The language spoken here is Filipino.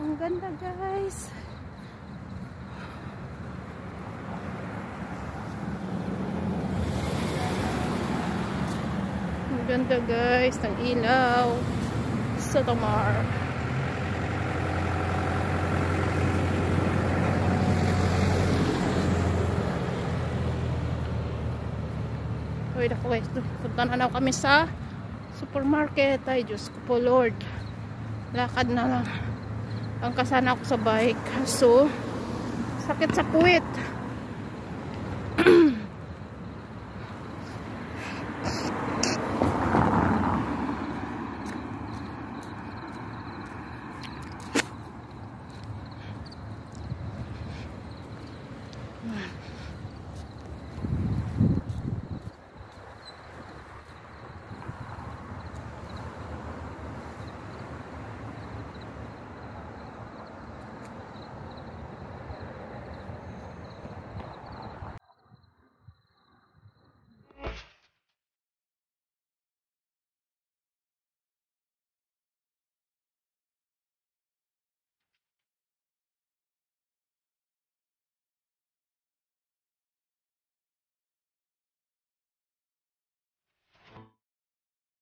Ang ganda guys. Ang ganda guys ng ilaw sa Tamar. Uy, ako guys, punta na kami sa supermarket. Ay, Diyos ko po Lord. Lakad na lang. Ang kasana ako sa bike. So, sakit sa puwit.